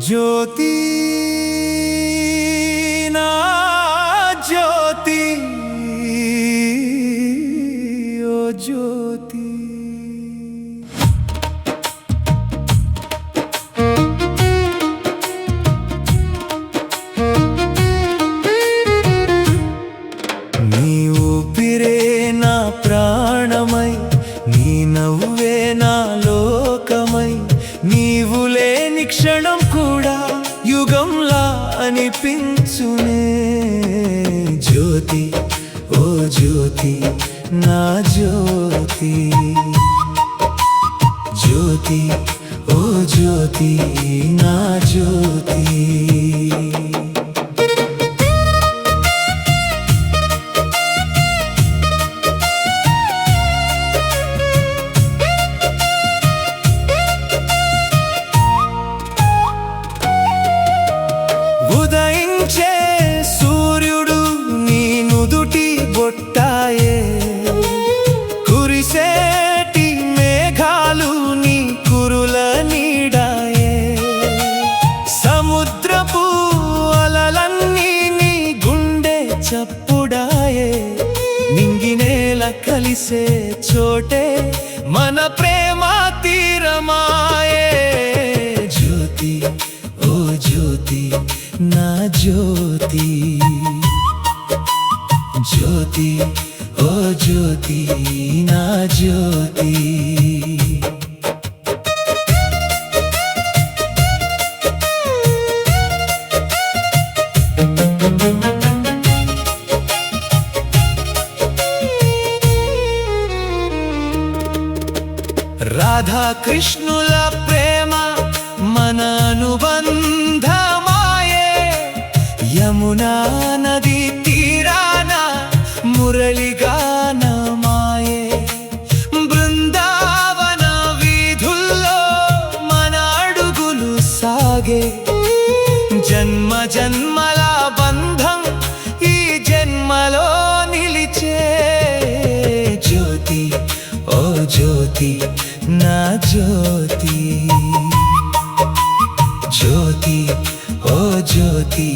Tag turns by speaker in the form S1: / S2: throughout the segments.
S1: జ్యోతి నా జ్యోతి ఓ జ్యోతి నీ ఊపిరే నా ప్రాణమై నీ నవ్వే నా లోకమై నీవు లేని క్షణం కూడా యుగంలా అనిపించునే జ్యోతి ఓ జ్యోతి నా జ్యోతి జ్యోతి ఓ జ్యోతి నా జ్యోతి ఉదయించే సూర్యుడు నీ నుదుటి బొట్టాయే కురిసేటి మేఘాలు నీ కురుల నీడాయే సముద్రపు అలలన్నీ నీ గుండె చప్పుడాయే నింగినేల కలిసే చోటే మన ప్రేమ తీరమాయే జ్యోతి ఓ జ్యోతి నా జ్యోతి జ్యోతి ఓ జ్యోతి నా జ్యోతి రాధా కృష్ణుల ప్రేమ మన అనుబంధమాయే యమునా నది తీరాన మురళిగానమాయే బృందావన వీధుల్లో మన అడుగులు సాగే జన్మ జన్మల బంధం ఈ జన్మలో నిలిచే జ్యోతి ఓ జ్యోతి నా జ్యోతి జ్యోతి ఓ జ్యోతి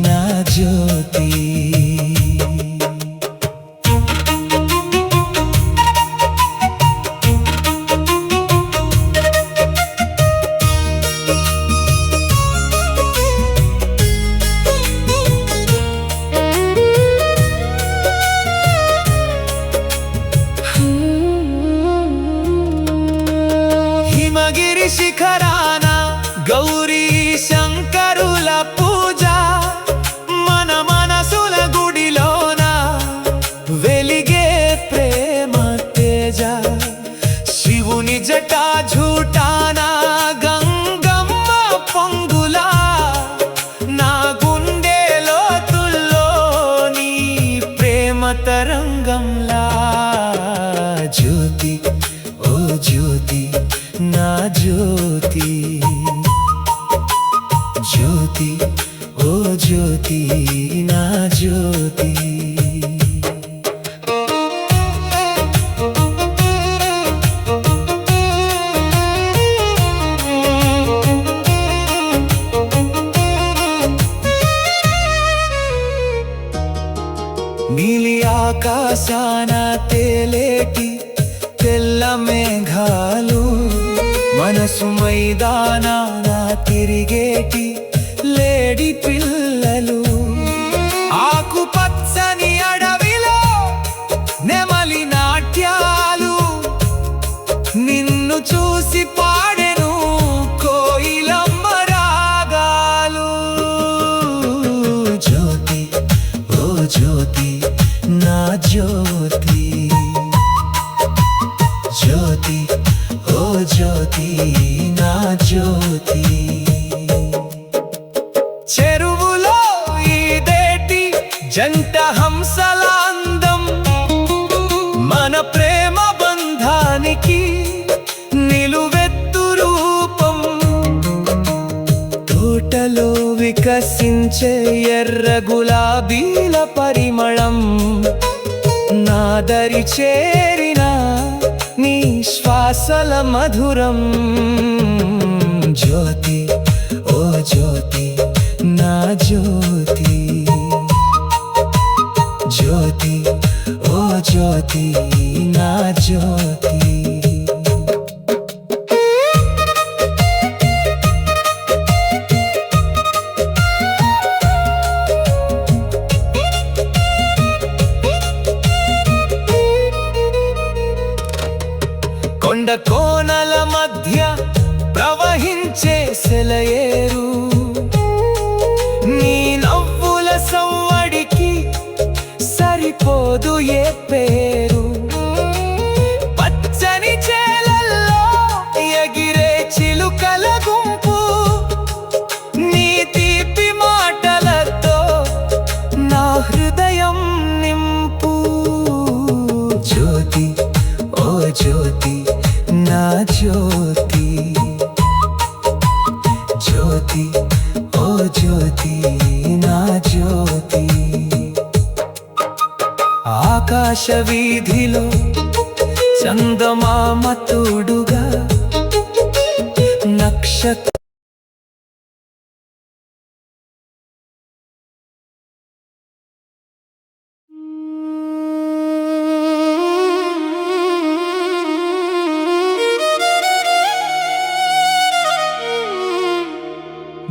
S1: నా జ్యోతి హిమగిరి శిఖరాన గౌరీ శంకరుల పూజ మన మనసుల గుడిలోన వెలిగే ప్రేమ తేజ శివుని జటా ఝూటాన గంగమ్మ పొంగులా నా గుండె లోతుల్లో నీ ప్రేమ తరంగంలా జ్యోతి ఓ జ్యోతి నా జ్యోతి జ్యోతి ఓ జ్యోతి నా జ్యోతి నీలి ఆకాశాన తేలేటి తెల్ల మేఘాలు మనసు మైదానాన తిరిగేటి లేడి పిల్లలు ఆకుపచ్చని అడవిలో నెమలి నాట్యాలు నిన్ను చూసి పాడెను కోయిలమ్మ రాగాలు జ్యోతి ఓ జ్యోతి నా జ్యోతి జ్యోతి ఓ జ్యోతి నా జ్యోతి చెరువులో ఈదేటి జంట హంసల అందం మన ప్రేమ బంధానికి నిలువెత్తు రూపం తోటలో వికసించే ఎర్ర గులాబీల పరిమళం నాదరి చేరిన నీ శ్వాసల మధురం జ్యోతి ఓ జ్యోతి నా జ్యోతి జ్యోతి ఓ జ్యోతి నా జ్యోతి కొండ కోనల మధ్య ప్రవహించే సెలయేరు నీ నవ్వుల సవ్వడికి సరిపోదు ఏ పేరు పచ్చని చేలల్లో ఎగిరే చిలుకల గుంపు నీ తీపి మాటలతో నా హృదయం నింపు జ్యోతి ఓ జ్యోతి నా జ్యోతి జ్యోతి ఓ జ్యోతి నా జ్యోతి ఆకాశ వీధిలో చందమామ తోడుగా నక్షత్ర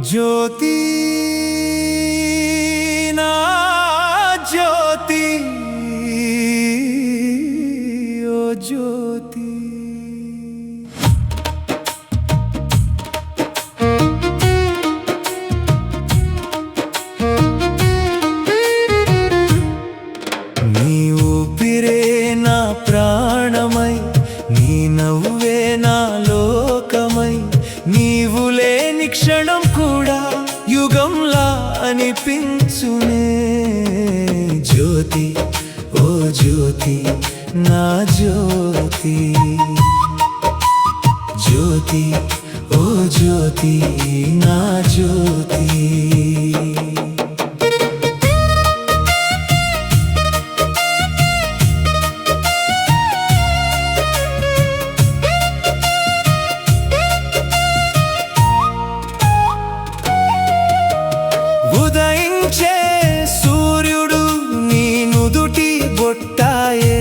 S1: జ్యోతి నా జ్యోతి ఓ జ్యోతి నీ ఊపిరే నా ప్రాణమై నీ నవ్వే నా లోకమై నీవు లేని క్షణం కూడా యుగంలా అనిపించునే జ్యోతి ఓ జ్యోతి నా జ్యోతి జ్యోతి ఓ జ్యోతి నా జ్యోతి ఉదయించే సూర్యుడు నీ నుదుటి బొట్టాయే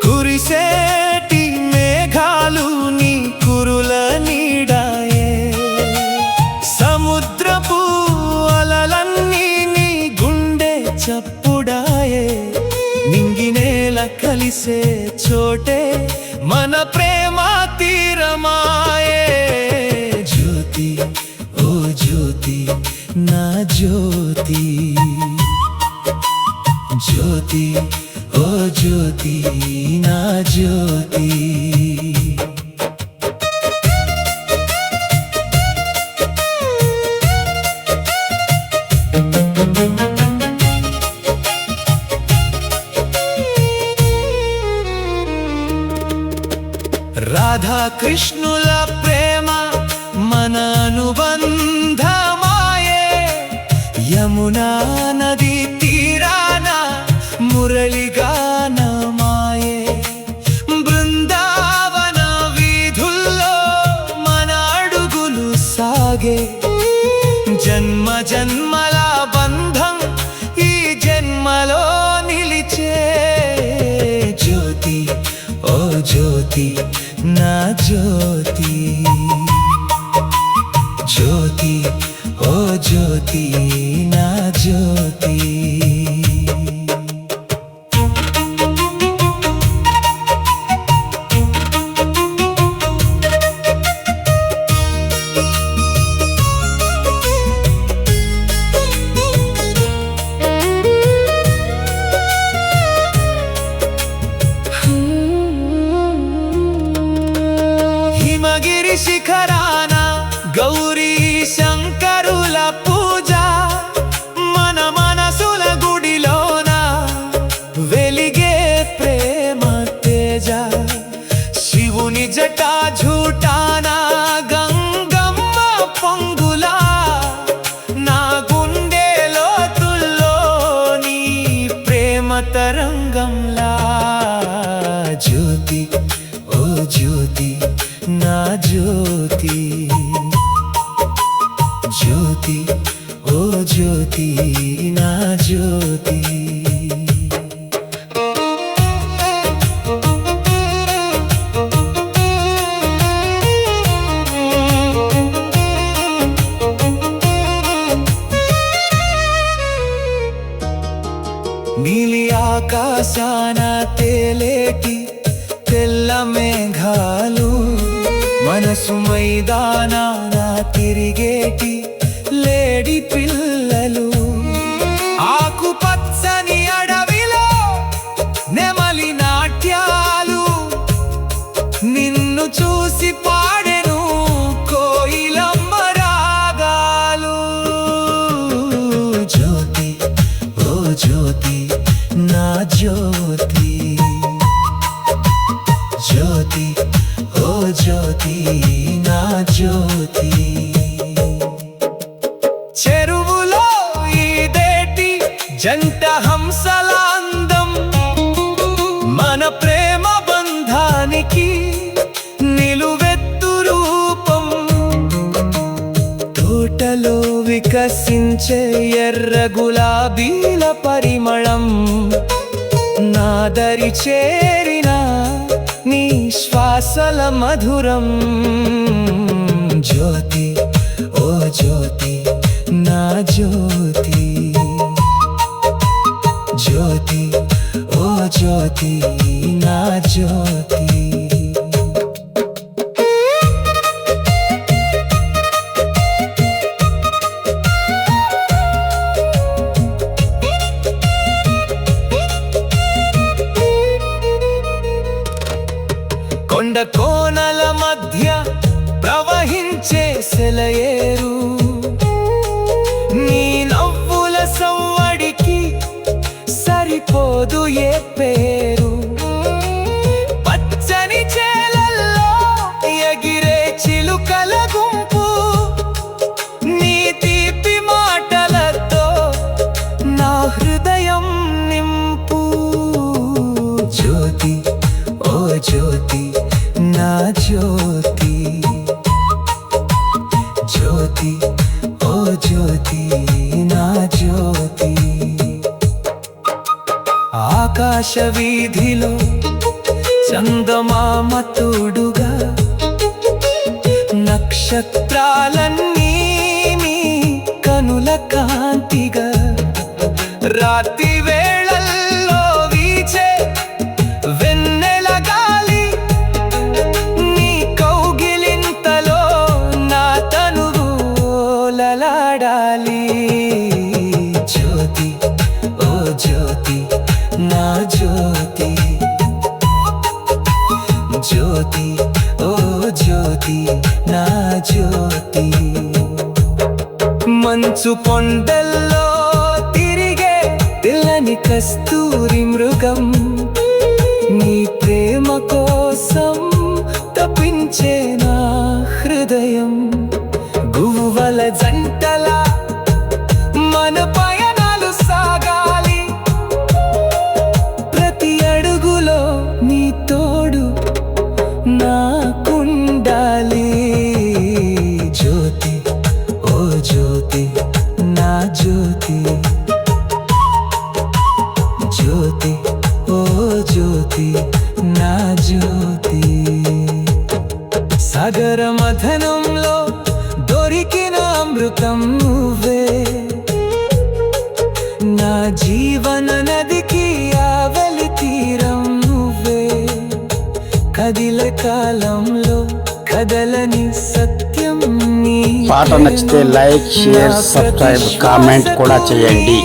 S1: కురిసేటి మేఘాలు నీ కురుల నీడాయే సముద్రపు అలలన్నీ నీ గుండె చప్పుడాయే నింగినేల కలిసే చోటే మన ప్రేమ తీరమాయే జ్యోతి ఓ జ్యోతి నా జ్యోతి జ్యోతి ఓ జ్యోతి నా జ్యోతి రాధా కృష్ణుల ప్రేమ మన అనుబంధమాయే యమునా నది తీరాన మురళిగానమాయే బృందావన వీధుల్లో మన అడుగులు సాగే జన్మ జన్మల బంధం ఈ జన్మలో నిలిచే జ్యోతి ఓ జ్యోతి నా జ్యోతి జ్యోతి ఓ జ్యోతి నా జ్యోతి హిమగిరి శిఖరాన గౌరీ శంకరుల పూజ మన మనసుల గుడిలోన వెలిగే ప్రేమ తేజ శివుని జటా ఝూటాన గంగమ్మ పొంగులా నా గుండె లోతుల్లో నీ ప్రేమ తరంగంలా జ్యోతి ఓ జ్యోతి నా జ్యోతి జ్యోతి ఓ జ్యోతి నా జ్యోతి. నీలి ఆకాశాన తేలేటి తెల్ల మేఘాలు, మనసు మైదానాన తిరిగేటి లేడి పిల్లలు, ఆకుపచ్చని అడవిలో నెమలి నాట్యాలు, నిన్ను చూసి పాడెను కోయిలమ్మ రాగాలు. జ్యోతి ఓ జ్యోతి నా జ్యోతి, జ్యోతి ఓ జ్యోతి నా జ్యోతి. చెరువులో ఈదేటి జంట హంసల అందం, మన ప్రేమ బంధానికి నిలువెత్తు రూపం. తోటలో వికసించే ఎర్ర గులాబీల పరిమళం, నాదరి చేరిన నీ శ్వాసల మధురం. జ్యోతి ఓ జ్యోతి నా జ్యోతి, జ్యోతి ఓ జ్యోతి నా జ్యోతి. కొండ కోనల మధ్య ప్రవహించే సెలయేరు, నీ నవ్వుల సవ్వడికి సరిపోదు ఏ పేరు. పచ్చని చేలల్లో ఎగిరే చిలుకల గుంపు, నీ తీపి మాటలతో నా హృదయం నింపు. జ్యోతి ఓ జ్యోతి నా జ్యోతి, జ్యోతి ఓ జ్యోతి నా జ్యోతి. ఆకాశ వీధిలో చందమామ తోడుగా, నక్షత్రాలన్నీ నీ కనుల కాంతిగా, రాత్రి వేళల్లో వీచే వెన్నెల గాలి, నీ కౌగిలింతలో నా తనువు లలాడాలి. జ్యోతి ఓ జ్యోతి నా జ్యోతి, జ్యోతి ఓ జ్యోతి నా జ్యోతి. మంచు కొండల్లో తిరిగే తెల్లని కస్తూరి మృగం, నీ ప్రేమ కోసం తపించే నా హృదయం. గువ్వల జంటలా మన పయనాలు సాగాలి, ప్రతి అడుగులో నీ తోడు నాకుండాలి. జ్యోతి ఓ జ్యోతి నా జ్యోతి, జ్యోతి ఓ జ్యోతి నా జ్యోతి. సాగర మథనంలో దొరికిన అమృతం నువ్వే, నా జీవన నదికి ఆవలి తీరం నువ్వే. కదిలే కాలంలో కదలని సత్యం నీ.
S2: పాట నచ్చితే లైక్, షేర్, సబ్స్క్రైబ్, కామెంట్ కూడా చేయండి.